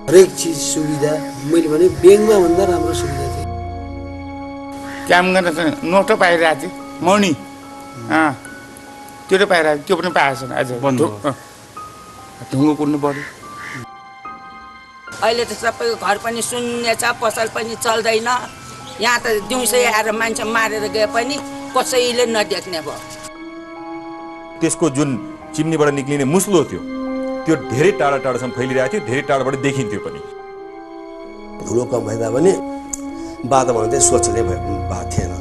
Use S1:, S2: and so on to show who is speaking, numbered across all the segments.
S1: हरेक चिज सुविधा मैले भने ब्याङ्कमा भन्दा राम्रो सुविधा थियो।
S2: काम गर्न चाहिँ नोटो पाइरहेको थिएँ मौनी त्यो त पाइरहेको त्यो पनि पाएको छैन आज ढुङ्गो कुद्नु पऱ्यो।
S3: अहिले त सबैको घर पनि शून्य छ, पसल पनि चल्दैन। यहाँ त दिउँसै आएर मान्छे मारेर गए पनि कसैले नदेख्ने भयो।
S4: त्यसको जुन चिम्नीबाट निक्लिने मुस्लो थियो त्यो धेरै टाढा टाढासम्म फैलिरहेको थियो, धेरै टाढाबाट देखिन्थ्यो पनि।
S1: धुलो कम भइदा पनि वातावरण चाहिँ स्वच्छ नै भएको थिएन।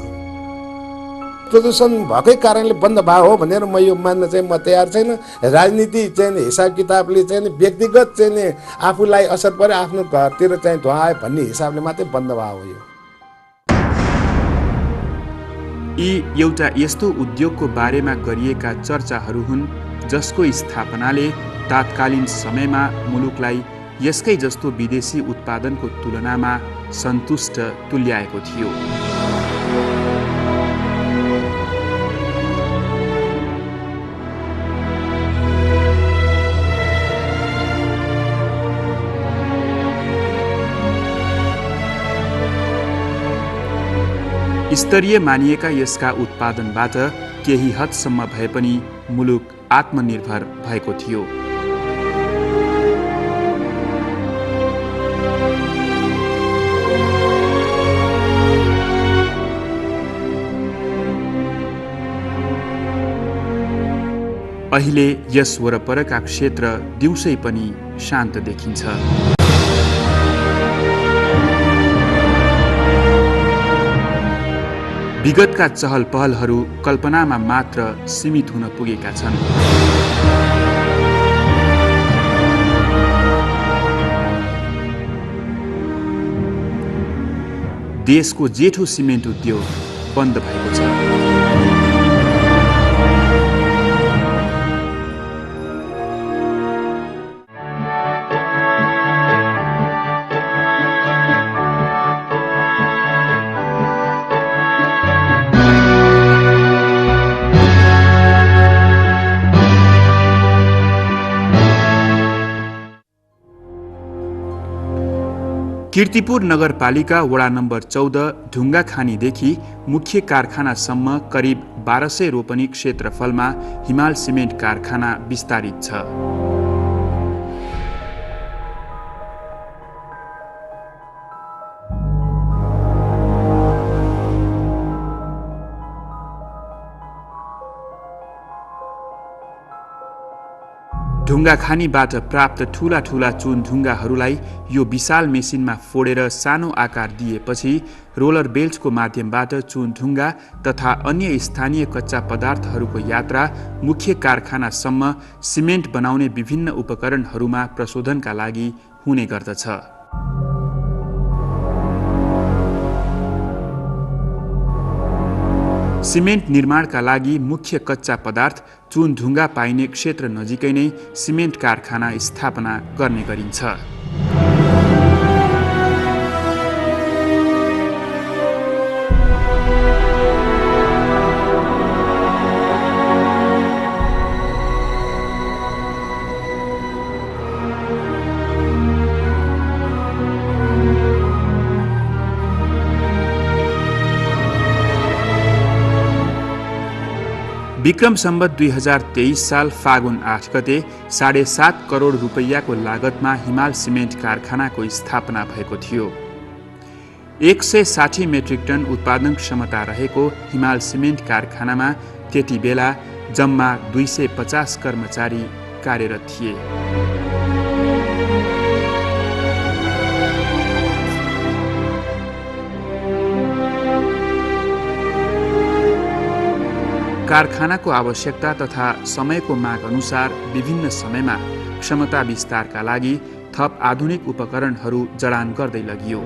S5: प्रदूषण भएकै कारणले बन्द भयो हो भनेर म यो मान्न चाहिँ म तयार छैन। राजनीति चाहिँ हिसाब किताबले चाहिँ व्यक्तिगत चाहिँ आफूलाई असर पर्यो, आफ्नो घरतिर चाहिँ धुवा आयो भन्ने हिसाबले मात्रै बन्द भयो यो।
S6: यी एउटा यस्तो उद्योगको बारेमा गरिएका चर्चाहरू हुन् जसको स्थापनाले तात्कालीन समयमा मुलुकलाई यसकै जस्तो विदेशी उत्पादनको तुलनामा सन्तुष्ट तुल्याएको थियो। स्तरीय मानिएका यसका उत्पादनबाट केही हदसम्म भए पनि मुलुक आत्मनिर्भर भएको थियो। अहिले यस वरपरका क्षेत्र दिउँसै पनि शान्त देखिन्छ। विगतका चहल पहलहरू कल्पनामा मात्र सीमित हुन पुगेका छन्। देशको जेठो सिमेन्ट उद्योग बन्द भएको छ। कीर्तिपुर नगरपालिका वडा नम्बर 14 ढुङ्गाखानीदेखि मुख्य कारखानासम्म करिब 1200 रोपनी क्षेत्रफलमा हिमाल सिमेन्ट कारखाना विस्तारित छ। ढुङ्गाखानीबाट प्राप्त ठूला ठूला चुन ढुङ्गाहरूलाई यो विशाल मेसिनमा फोडेर सानो आकार दिएपछि रोलर बेल्टको माध्यमबाट चुन ढुङ्गा तथा अन्य स्थानीय कच्चा पदार्थहरूको यात्रा मुख्य कारखानासम्म सिमेन्ट बनाउने विभिन्न उपकरणहरूमा प्रशोधनका लागि हुने गर्दछ। सिमेन्ट निर्माणका लागि मुख्य कच्चा पदार्थ चुन ढुङ्गा पाइने क्षेत्र नजिकै नै सिमेन्ट कारखाना स्थापना गर्ने गरिन्छ। विक्रम सम्वत 2023 साल फागुन 8 गते 7.5 करोड रुपैयाँको लागतमा हिमाल सिमेन्ट कारखानाको स्थापना भएको थियो। 160 मेट्रिक टन उत्पादन क्षमता रहेको हिमाल सिमेन्ट कारखानामा त्यति बेला जम्मा 250 कर्मचारी कार्यरत थिए। कारखानाको आवश्यकता तथा समयको माग अनुसार विभिन्न समयमा क्षमता विस्तारका लागि थप आधुनिक उपकरणहरू जडान गर्दै लगियो।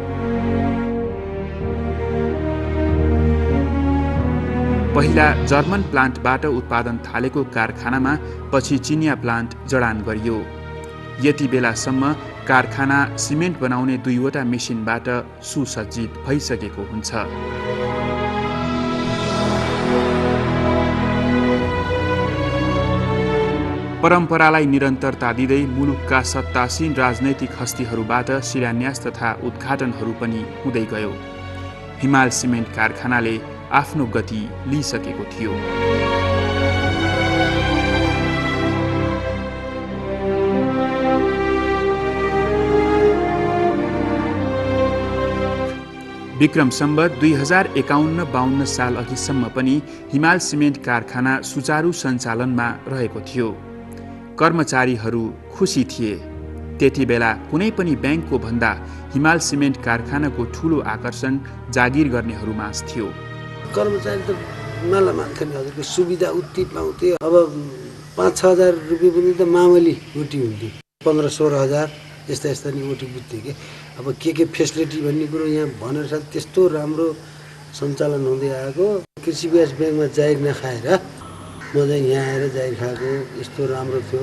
S6: पहिला जर्मन प्लान्टबाट उत्पादन थालेको कारखानामा पछि चिनिया प्लान्ट जडान गरियो। यति बेलासम्म कारखाना सिमेन्ट बनाउने 2वटा मेसिनबाट सुसज्जित भइसकेको हुन्छ। परम्परालाई निरन्तरता दिँदै मुलुकका सत्तासीन राजनैतिक हस्तीहरूबाट शिलान्यास तथा उद्घाटनहरू पनि हुँदै गयो। हिमाल सिमेन्ट कारखानाले आफ्नो गति लिइसकेको थियो। विक्रम सम्वत 2051-52 साल अघिसम्म पनि हिमाल सिमेन्ट कारखाना सुचारू सञ्चालनमा रहेको थियो। कर्मचारीहरू खुसी थिए। त्यति बेला कुनै पनि ब्याङ्कको भन्दा हिमाल सिमेन्ट कारखानाको ठूलो आकर्षण जागिर गर्नेहरूमाझ थियो।
S7: कर्मचारी त मालामाल थिए नि, हजुरको सुविधा उति पाउँथे। अब 5-6 हजार रुपियाँ पनि त मामुली ओटी हुन्थ्यो। 15-16 हजार यस्ता नि ओटी बुझ्थे कि। अब के फेसिलिटी भन्ने कुरो यहाँ भनेर त्यस्तो राम्रो सञ्चालन हुँदै आएको। कृषि विकास ब्याङ्कमा जागिर नखाएर म चाहिँ यहाँ आएर जागिर खाएको, यस्तो राम्रो थियो।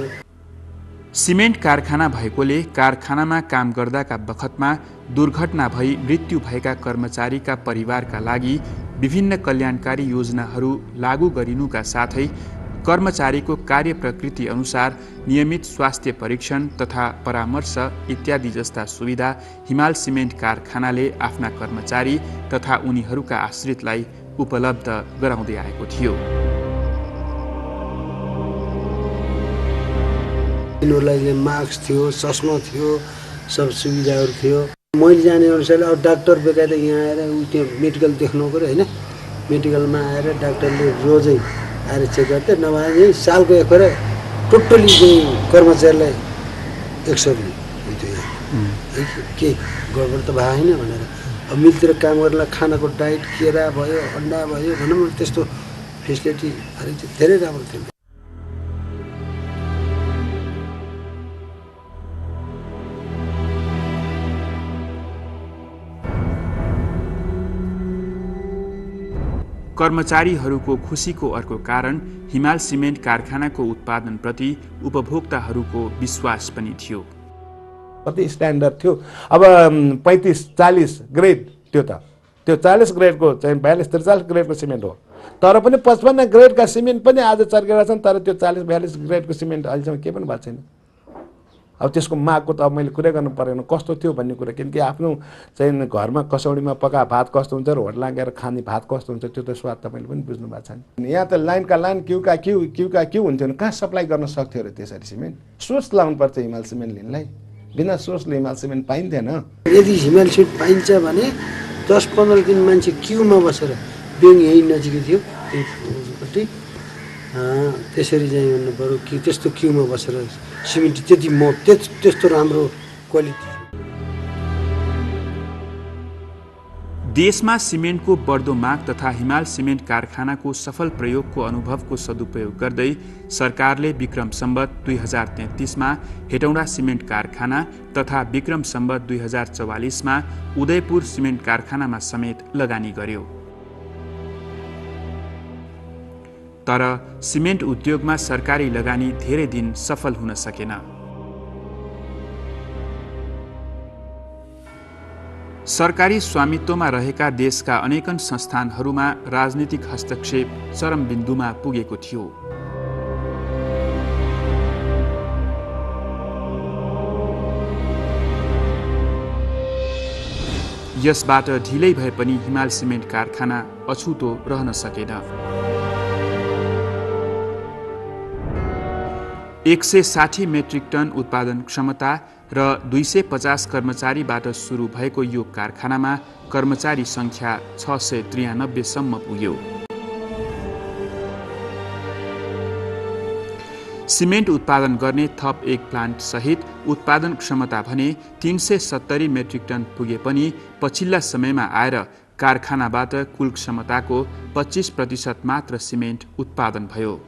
S6: सिमेन्ट कारखाना भएकोले कारखानामा काम गर्दाका बखतमा दुर्घटना भई मृत्यु भएका कर्मचारीका परिवारका लागि विभिन्न कल्याणकारी योजनाहरू लागू गरिनुका साथै कर्मचारीको कार्य प्रकृति अनुसार नियमित स्वास्थ्य परीक्षण तथा परामर्श इत्यादि जस्ता सुविधा हिमाल सिमेन्ट कारखानाले आफ्ना कर्मचारी तथा उनीहरूका आश्रितलाई उपलब्ध गराउँदै आएको थियो।
S7: यिनीहरूलाई मास्क थियो, चस्मा थियो, सब सुविधाहरू थियो। मैले जाने अनुसार अब डाक्टर बेकायदा यहाँ आएर त्यो मेडिकल देख्नु पऱ्यो होइन। मेडिकलमा आएर डाक्टरले रोजै आएर चेक गर्थे, नभए यही सालको एकखेर टोटली चाहिँ कर्मचारीलाई 100 हुन्थ्यो यहाँ। के गडबड त भयो होइन भनेर। अब मिलतिर काम गर्नलाई खानाको डाइट केरा भयो, अन्डा भयो, भनौँ न त्यस्तो फेसिलिटी धेरै राम्रो थियो।
S6: कर्मचारीहरूको खुसीको अर्को कारण हिमाल सिमेन्ट कारखानाको उत्पादनप्रति उपभोक्ताहरूको विश्वास पनि थियो।
S5: कति स्ट्यान्डर्ड थियो। अब 35-40 ग्रेड त्यो 40 ग्रेडको चाहिँ 42-43 ग्रेडको सिमेन्ट हो। तर पनि 55 ग्रेडका सिमेन्ट पनि आज चर्केका छन्। तर त्यो 40-42 ग्रेडको सिमेन्ट अहिलेसम्म केही पनि भएको छैन। अब त्यसको मागको त अब मैले कुरै गर्नु परेन कस्तो थियो भन्ने कुरा। किनकि आफ्नो चाहिँ घरमा कसौडीमा पका भात कस्तो हुन्छ र होटलमा गएर खाने भात कस्तो हुन्छ त्यो त स्वाद तपाईँले पनि बुझ्नु भएको छैन। यहाँ त लाइनका लाइन क्युका क्यु हुन्थ्यो। कहाँ सप्लाई गर्न सक्थ्यो र त्यसरी सिमेन्ट? सोर्स लाउनु पर्छ हिमाल सिमेन्ट लिनलाई। बिना सोर्सले हिमाल सिमेन्ट पाइन्थेन।
S7: यदि हिमाल सिमेन्ट पाइन्छ भने 10-15 दिन मान्छे क्युमा बसेर, ब्याङ्क यहीँ नजिकै थियो त्योपट्टि, त्यसरी चाहिँ भन्नु पऱ्यो कि त्यस्तो क्युमा बसेर सिमेन्ट त्यस्तो राम्रो क्वालिटी।
S6: देशमा सिमेन्टको बढ्दो माग तथा हिमाल सिमेन्ट कारखानाको सफल प्रयोगको अनुभवको सदुपयोग गर्दै सरकारले विक्रम सम्वत 2033मा हेटौँडा सिमेन्ट कारखाना तथा विक्रम सम्वत 2044मा उदयपुर सिमेन्ट कारखानामा समेत लगानी गर्यो। तर सिमेन्ट उद्योगमा सरकारी लगानी धेरै दिन सफल हुन सकेन। सरकारी स्वामित्वमा रहेका देशका अनेकन संस्थानहरूमा राजनीतिक हस्तक्षेप चरम बिन्दुमा पुगेको थियो। यसबाट ढिलै भए पनि हिमाल सिमेन्ट कारखाना अछुतो रहन सकेन। 160 मेट्रिक टन उत्पादन क्षमता र 250 कर्मचारीबाट सुरु भएको यो कारखानामा कर्मचारी सङ्ख्या 693 सम्म पुग्यो। सिमेन्ट उत्पादन गर्ने थप एक प्लान्ट सहित उत्पादन क्षमता भने 370 मेट्रिक टन पुगे पनि पछिल्ला समयमा आएर कारखानाबाट कुल क्षमताको 25% मात्र सिमेन्ट उत्पादन भयो।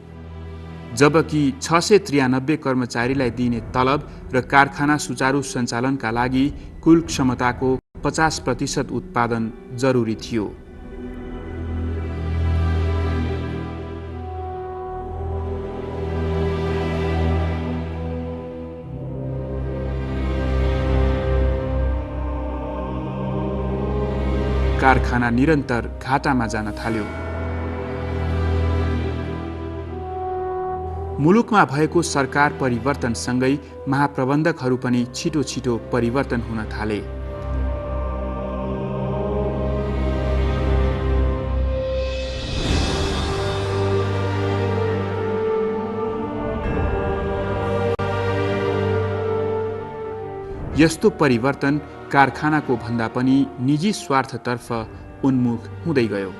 S6: जबकि 693 कर्मचारीलाई दिइने तलब र कारखाना सुचारू सञ्चालनका लागि कुल क्षमताको 50% उत्पादन जरुरी थियो। कारखाना निरन्तर घाटामा जान थाल्यो। मुलुकमा भएको सरकार परिवर्तनसँगै महाप्रबन्धकहरू पनि छिटो छिटो परिवर्तन हुन थाले। यस्तो परिवर्तन कारखानाको भन्दा पनि निजी स्वार्थतर्फ उन्मुख हुँदै गयो।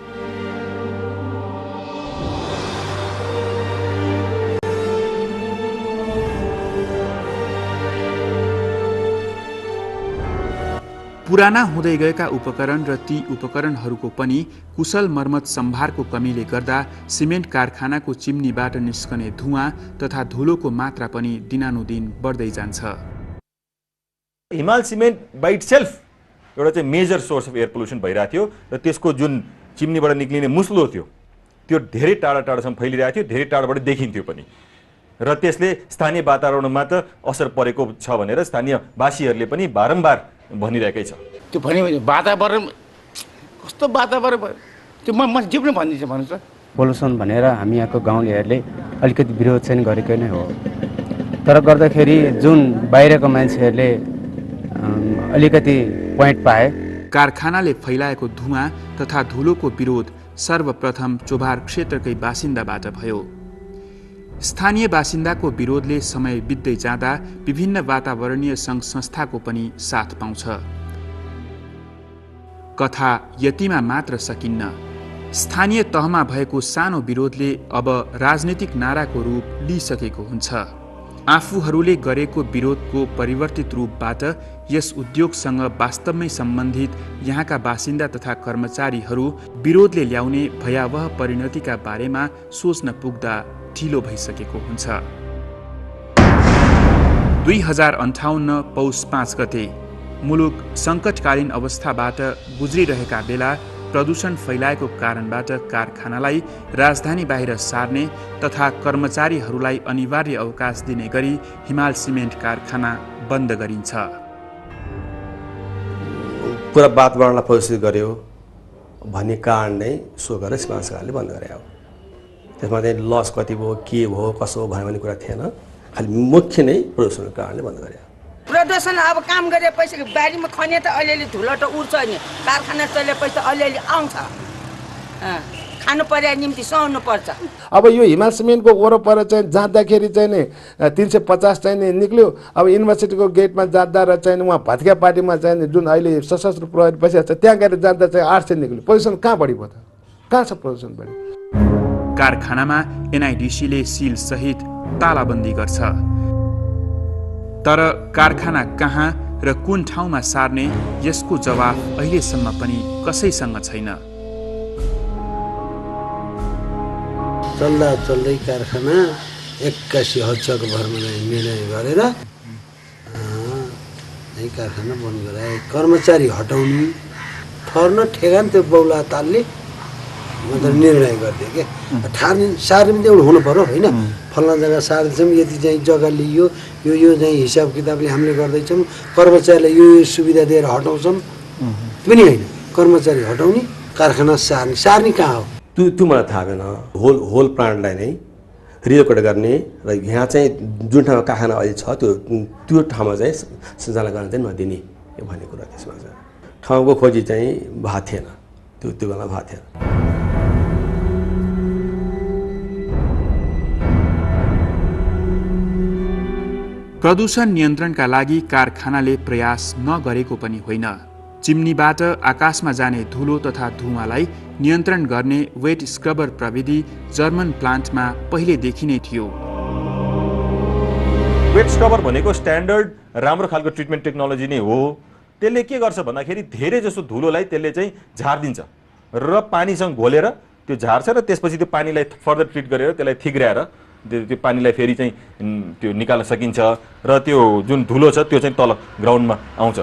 S6: पुराना हुँदै गएका उपकरण र ती उपकरणहरूको पनि कुशल मर्मत सम्भारको कमीले गर्दा सिमेन्ट कारखानाको चिम्नीबाट निस्कने धुवाँ तथा धुलोको मात्रा पनि दिनानुदिन बढ्दै जान्छ।
S4: हिमाल सिमेन्ट बाइ इटसेल्फ एउटा चाहिँ major source of air pollution भइरहेको थियो र त्यसको जुन चिम्नीबाट निक्लिने मुस्लो थियो त्यो धेरै टाढा टाढासम्म फैलिरहेको थियो, धेरै टाढाबाट देखिन्थ्यो पनि र त्यसले स्थानीय वातावरणमा त असर परेको छ भनेर स्थानीय वासीहरूले पनि बारम्बार भनिरहेकै छ।
S2: त्यो भने वातावरण कस्तो वातावरण भयो त्यो म जे पनि भनिदिन्छु भन्नुहोस् त।
S8: पोल्युसन भनेर हामी यहाँको गाउँलेहरूले अलिकति विरोध चाहिँ गरेकै नै हो, तर गर्दाखेरि जुन बाहिरको मान्छेहरूले अलिकति पोइन्ट पाए।
S6: कारखानाले फैलाएको धुवाँ तथा धुलोको विरोध सर्वप्रथम चोभार क्षेत्रकै बासिन्दाबाट भयो। स्थानीय बासिन्दाको विरोधले समय बित्दै जाँदा विभिन्न वातावरणीय सङ्घ संस्थाको पनि साथ पाउँछ। कथा यतिमा मात्र सकिन्न। स्थानीय तहमा भएको सानो विरोधले अब राजनीतिक नाराको रूप लिइसकेको हुन्छ। आफूहरूले गरेको विरोधको परिवर्तित रूपबाट यस उद्योगसँग वास्तवमै सम्बन्धित यहाँका बासिन्दा तथा कर्मचारीहरू विरोधले ल्याउने भयावह परिणतिका बारेमा सोच्न पुग्दा ढिलो भइसकेको हुन्छ। 2058 पौष 5 गते मुलुक सङ्कटकालीन अवस्थाबाट गुज्रिरहेका बेला प्रदूषण फैलाएको कारणबाट कारखानालाई राजधानी बाहिर सार्ने तथा कर्मचारीहरूलाई अनिवार्य अवकाश दिने गरी हिमाल सिमेन्ट कारखाना बन्द गरिन्छ।
S1: पुरा वातावरणलाई प्रदूषित गर्यो भन्ने कारण नै सो गरेर सिमेन्ट सरकारले बन्द गरे हो। त्यसमा चाहिँ लस कति भयो, के भयो, कसो भयो भन्ने कुरा थिएन, खालि मुख्य नै प्रदूषणको कारणले बन्द गरे।
S3: प्रदूषण अब काम गरेपछि बारीमा खने त अलिअलि धुलो त उड्छ नि, कारखाना चलेपछि त अलिअलि आउँछ, खानु पर्या निम्ति सहनु पर्छ।
S5: अब यो हिमाल सिमेन्टको वरपर चाहिँ जाँदाखेरि चाहिँ नि 350 चाहिँ नि निक्ल्यो। अब युनिभर्सिटीको गेटमा जाँदा र चाहिँ उहाँ भत्किया पार्टीमा चाहिँ जुन अहिले सशस्त्र प्रहरी बसिरहेको छ त्यहाँ गएर जाँदा चाहिँ 800 निक्ल्यो। पोल्युसन कहाँ बढी भयो त? कहाँ छ पोल्युसन बढी?
S6: कारखानामा एनआइडिसीले सिल सहित तालाबन्दी गर्छ, तर कारखाना कहाँ र कुन ठाउँमा सार्ने यसको जवाफ अहिलेसम्म पनि कसैसँग छैन।
S7: चल्दा चल्दै कारखाना 81 हजारको भरमा निर्णय गरेर कारखाना बन्द गराए। कर्मचारी हटाउने ठर्न ठेगान त्यो बौला तालले मतलब निर्णय गरिदियो क्या। सार्ने पनि एउटा हुनु पर्यो होइन, फल्ना जग्गा सार्दैछौँ, यति चाहिँ जग्गा लियो, यो चाहिँ हिसाब किताबले हामीले गर्दैछौँ, कर्मचारीलाई यो सुविधा दिएर हटाउँछौँ पनि होइन। कर्मचारी हटाउने, कारखाना सार्ने कहाँ हो?
S1: त्यो मलाई थाहा भएन। होल प्लान्टलाई नै रिलोकेट गर्ने र यहाँ चाहिँ जुन ठाउँमा कारखाना अहिले छ त्यो ठाउँमा चाहिँ सञ्चालन गर्न चाहिँ नदिने भन्ने कुरा त्यसमा छ। ठाउँको खोजी चाहिँ भएको थिएन, त्यो बेला भएको थिएन।
S6: प्रदूषण नियन्त्रणका लागि कारखानाले प्रयास नगरेको पनि होइन। चिम्नीबाट आकाशमा जाने धुलो तथा धुवाँलाई नियन्त्रण गर्ने वेट स्क्रबर प्रविधि जर्मन प्लान्टमा पहिलेदेखि नै थियो।
S4: वेट स्क्रबर भनेको स्ट्यान्डर्ड राम्रो खालको ट्रिटमेन्ट टेक्नोलोजी नै हो। त्यसले के गर्छ भन्दाखेरि धेरै जसो धुलोलाई त्यसले चाहिँ झारिदिन्छ र पानीसँग घोलेर त्यो झार्छ र त्यसपछि त्यो पानीलाई फर्दर ट्रिट गरेर त्यसलाई थिग्राएर त्यो पानीलाई फेरि चाहिँ त्यो निकाल्न सकिन्छ र त्यो जुन धुलो छ त्यो चाहिँ तल ग्राउन्डमा आउँछ।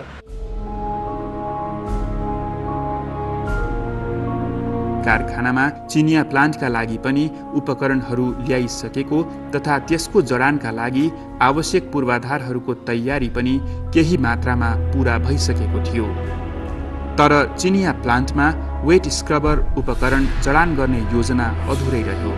S6: कारखानामा चिनिया प्लान्टका लागि पनि उपकरणहरू ल्याइसकेको तथा त्यसको जडानका लागि आवश्यक पूर्वाधारहरूको तयारी पनि केही मात्रामा पूरा भइसकेको थियो। तर चिनिया प्लान्टमा वेट स्क्रबर उपकरण जडान गर्ने योजना अधुरै रह्यो।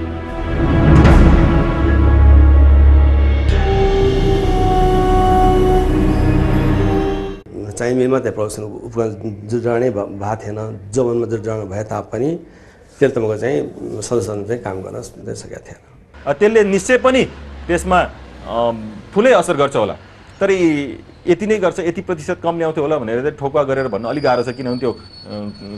S1: चाहिँ मिलमा त्यहाँ प्रदूषण उपकरण जुटाउने भएको थिएन। जमानमा जुटाउनु भए तापनि त्यसले तपाईँको चाहिँ सदस्यहरू चाहिँ काम गर्न सकेका थिएन।
S4: त्यसले निश्चय पनि त्यसमा ठुलै असर गर्छ होला, तर यति नै गर्छ, यति प्रतिशत कम ल्याउँथ्यो होला भनेर चाहिँ ठोकुवा गरेर भन्न अलिक गाह्रो छ, किनभने त्यो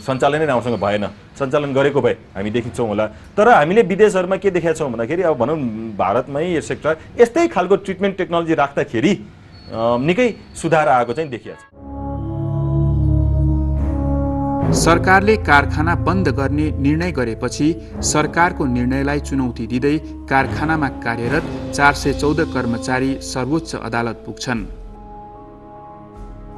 S4: सञ्चालनै राम्रोसँग भएन। सञ्चालन गरेको भए हामी देखिन्छौँ होला, तर हामीले विदेशहरूमा के देखेका छौँ भन्दाखेरि अब भनौँ भारतमै यो सेक्टर यस्तै खालको ट्रिटमेन्ट टेक्नोलोजी राख्दाखेरि निकै सुधार आएको चाहिँ देखिएको छ।
S6: सरकारले कारखाना बन्द गर्ने निर्णय गरेपछि सरकारको निर्णयलाई चुनौती दिँदै कारखानामा कार्यरत 414 कर्मचारी सर्वोच्च अदालत पुग्छन्।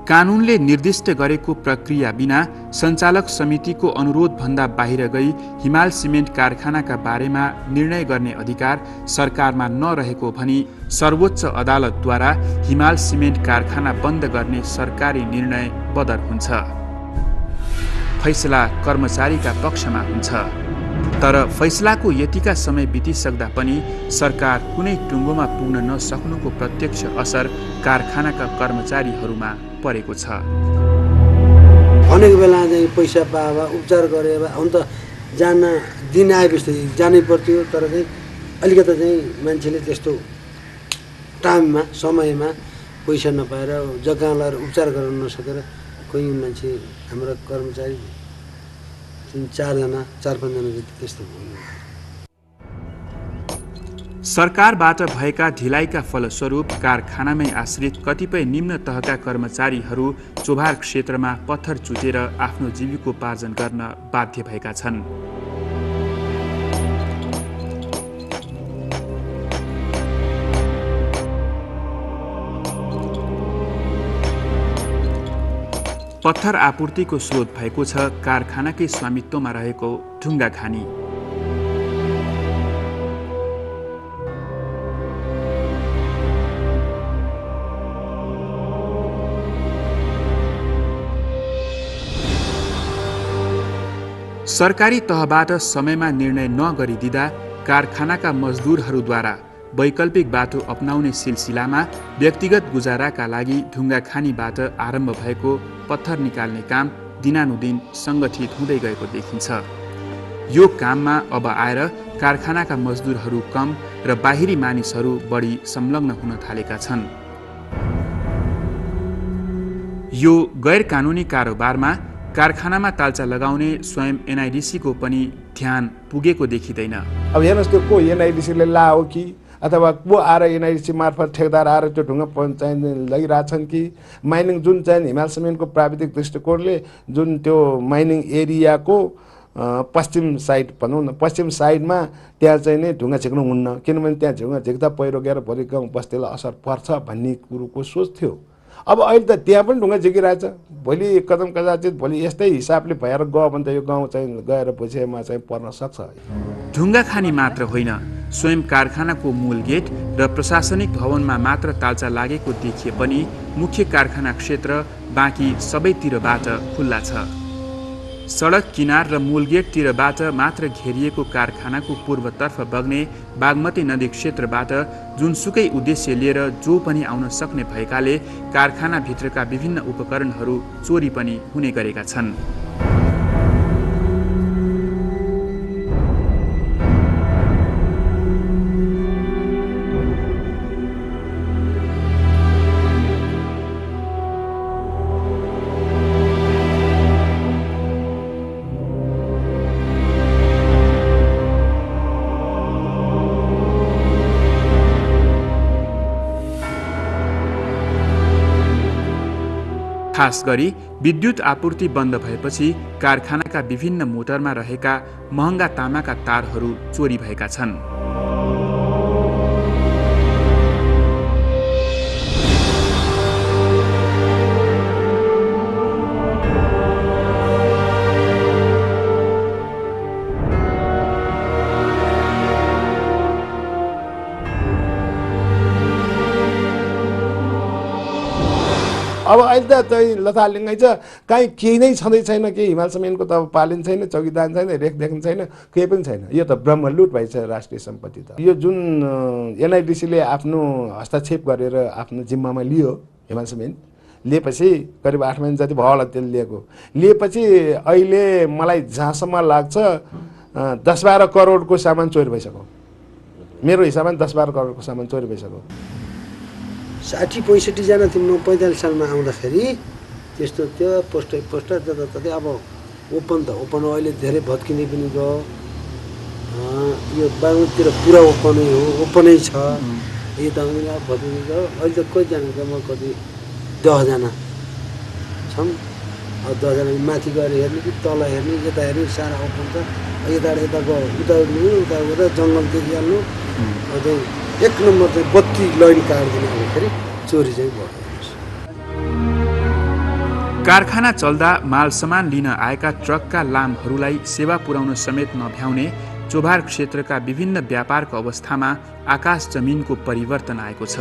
S6: कानुनले निर्दिष्ट गरेको प्रक्रिया बिना सञ्चालक समितिको अनुरोधभन्दा बाहिर गई हिमाल सिमेन्ट कारखानाका बारेमा निर्णय गर्ने अधिकार सरकारमा नरहेको भनी सर्वोच्च अदालतद्वारा हिमाल सिमेन्ट कारखाना बन्द गर्ने सरकारी निर्णय बदर हुन्छ। फैसला कर्मचारीका पक्षमा हुन्छ, तर फैसलाको यतिका समय बितिसक्दा पनि सरकार कुनै टुङ्गोमा पुग्न नसक्नुको प्रत्यक्ष असर कारखानाका कर्मचारीहरूमा परेको छ।
S7: अनेक बेला चाहिँ पैसा पाए उपचार गरे अन्त जान दिन आएपछि जानै पर्थ्यो, तर चाहिँ अलिकति चाहिँ मान्छेले त्यस्तो टाइममा समयमा पैसा नपाएर जग्गा लगाएर उपचार गराउन नसकेर कोही मान्छे हाम्रा कर्मचारी 4-5 जना जति त्यस्तो भयो।
S6: सरकारबाट भएका ढिलाइका फलस्वरूप कारखानामै आश्रित कतिपय निम्न तहका कर्मचारीहरू चोभार क्षेत्रमा पत्थर चुटेर आफ्नो जीविकोपार्जन गर्न बाध्य भएका छन्। पत्थर आपूर्तिको स्रोत भएको छ कारखानाकै स्वामित्वमा रहेको ढुङ्गा खानी। सरकारी तहबाट समयमा निर्णय नगरिदिँदा कारखानाका मजदुरहरूद्वारा वैकल्पिक बाटो अपनाउने सिलसिलामा व्यक्तिगत गुजाराका लागि ढुङ्गा खानीबाट आरम्भ भएको पत्थर निकाल्ने काम दिनानुदिन सङ्गठित हुँदै गएको देखिन्छ। यो काममा अब आएर कारखानाका मजदुरहरू कम र बाहिरी मानिसहरू बढी संलग्न हुन थालेका छन्। यो गैर कानुनी कारोबारमा कारखानामा ताल्चा लगाउने स्वयं एनआइडिसीको पनि ध्यान पुगेको देखिँदैन।
S5: अब हेर्नुहोस् त्यो को एनआइडिसीले लाओ कि अथवा को आएर एनआइडिसी मार्फत ठेकदार आएर त्यो ढुङ्गा चाहिँ लगिरहेछन् कि माइनिङ जुन चाहिँ हिमाल सिमेन्टको प्राविधिक दृष्टिकोणले जुन त्यो माइनिङ एरियाको पश्चिम साइड भनौँ न, पश्चिम साइडमा त्यहाँ चाहिँ नै ढुङ्गा झिक्नु हुन्न, किनभने त्यहाँ ढुङ्गा झिक्दा पहिरो गएर भोलि गाउँ बस्तीलाई असर पर्छ भन्ने कुरोको सोच थियो। अब अहिले त त्यहाँ पनि ढुङ्गा झिकिरहेछ, भोलि कदम कदाचित भोलि यस्तै हिसाबले भएर गयो भने त यो गाउँ चाहिँ गएर पछि चाहिँ पर्न सक्छ।
S6: ढुङ्गा खानी मात्र होइन, स्वयं कारखानाको मूल गेट र प्रशासनिक भवनमा मात्र ताल्चा लागेको देखिए पनि मुख्य कारखाना क्षेत्र बाँकी सबैतिरबाट खुल्ला छ। सडक किनार र मूल गेटतिरबाट मात्र घेरिएको कारखानाको पूर्वतर्फ बग्ने बागमती नदी क्षेत्रबाट जुनसुकै उद्देश्य लिएर जो पनि आउन सक्ने भएकाले कारखानाभित्रका विभिन्न उपकरणहरू चोरी पनि हुने गरेका छन्। खास गरी विद्युत आपूर्ति बन्द भएपछि कारखानाका विभिन्न मोटरमा रहेका महँगा तामाका तारहरू चोरी भएका छन्।
S5: अब अहिले त चाहिँ लथालिङ्गै छ, काहीँ केही नै छँदै छैन कि हिमाल सिमेन्टको त पालिन छैन, चौकीदार छैन, रेखदेख छैन, केही पनि छैन। यो त ब्रह्मलुट भइछ राष्ट्रिय सम्पत्ति त। यो जुन एनआइडिसीले आफ्नो हस्तक्षेप गरेर आफ्नो जिम्मामा लियो हिमाल सिमेन्ट, लिएपछि करिब 8 महिना जति भयो होला तेल लिएपछि अहिले मलाई जहाँसम्म लाग्छ 10-12 करोडको सामान चोरी भइसक्यो। मेरो हिसाबमा 10-12 करोडको सामान चोरी भइसक्यो।
S7: 60-65 जना थियौँ 45 सालमा आउँदाखेरि त्यस्तो त्यो पोस्टर जताततै अब ओपन अहिले धेरै भत्किने पनि गयो। यो बागमतीतिर पुरा ओपनै छ। यो दाङमा भत्किने गयो। अहिले त कतिजना छ म कति 10 जना छौँ। अब 10 जना माथि गएर हेर्ने कि तल हेर्ने यता हेर्ने सारा ओपन छ। यता गयो उता जङ्गल देखिहाल्नु। अझै 1 नम्बर चाहिँ बत्ती लाइन काट्दिने आउँदाखेरि चोरी चाहिँ भयो।
S6: कारखाना चल्दा माल सामान लिन आएका ट्रकका लामहरूलाई सेवा पुर्याउन समेत नभ्याउने चोभार क्षेत्रका विभिन्न व्यापारको अवस्थामा आकाश जमिनको परिवर्तन आएको छ।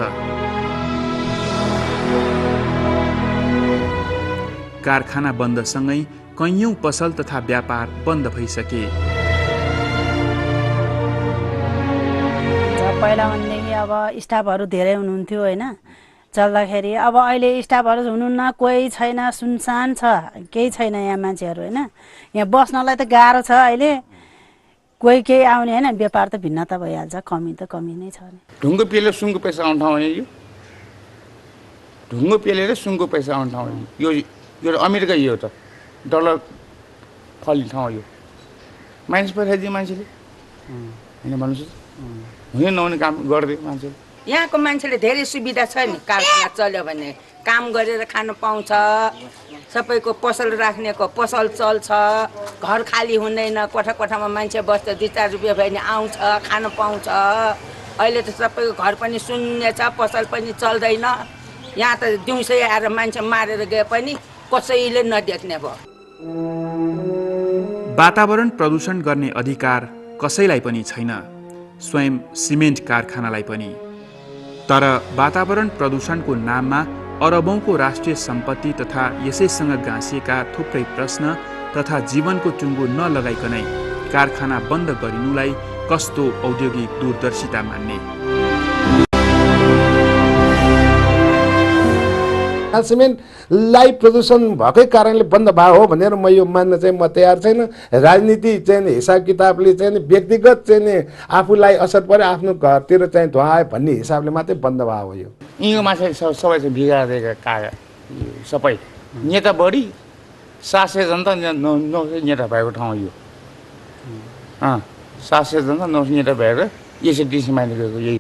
S6: कारखाना बन्दसँगै कैयौं पसल तथा व्यापार बन्द भइसके।
S9: पहिला भनेदेखि अब स्टाफहरू धेरै हुनुहुन्थ्यो होइन, चल्दाखेरि अब अहिले स्टाफहरू हुनुहुन्न, कोही छैन, सुनसान छ, केही छैन यहाँ मान्छेहरू होइन। यहाँ बस्नलाई त गाह्रो छ अहिले, कोही केही आउने होइन, व्यापार त भिन्नता भइहाल्छ, कमी त कमी नै छ।
S2: ढुङ्गो पेलेर सुनको पैसा आउने ठाउँ होइन यो, ढुङ्गो पेलेर सुनको पैसा आउने ठाउँ होइन यो अमेरिका यो त डलर फल्ने ठाउँ यो। मान्छे पठाइदियो मान्छेले होइन भन्नुहोस्, हुने नहुने काम गरिदियो मान्छेले।
S3: यहाँको मान्छेले धेरै सुविधा छ नि, कारखाना चल्यो भने काम गरेर खान पाउँछ, सबैको पसल राख्नेको पसल चल्छ, घर खाली हुँदैन, कोठामा मान्छे बस्छ, 2-4 रुपियाँ भयो भने आउँछ, खान पाउँछ। अहिले त सबैको घर पनि शून्य छ, पसल पनि चल्दैन। यहाँ त दिउँसै आएर मान्छे मारेर गए पनि कसैले नदेख्ने भयो।
S6: वातावरण प्रदूषण गर्ने अधिकार कसैलाई पनि छैन, स्वयं सिमेन्ट कारखानालाई पनि। तर वातावरण प्रदूषणको नाममा अरबौंको राष्ट्रिय सम्पत्ति तथा यसैसँग गाँसिएका थुप्रै प्रश्न तथा जीवनको टुङ्गो नलगाइकनै कारखाना बन्द गरिनुलाई कस्तो औद्योगिक दूरदर्शिता मान्ने।
S5: सिमेन्टलाई प्रदूषण भएकै कारणले बन्द भयो हो भनेर म यो मान्न चाहिँ म तयार छैन। राजनीति चाहिँ हिसाब किताबले चाहिँ व्यक्तिगत चाहिँ आफूलाई असर पर्यो, आफ्नो घरतिर चाहिँ धुवा आयो भन्ने हिसाबले मात्रै बन्द भयो हो। यो
S2: यिनको मान्छे सबै चाहिँ बिगारेका काग सबै नेता बढी 700 जनता 900 नेता भएको ठाउँ यो। 700 जनता 900 नेता भएर यसरी डिसी मानि गएको यही।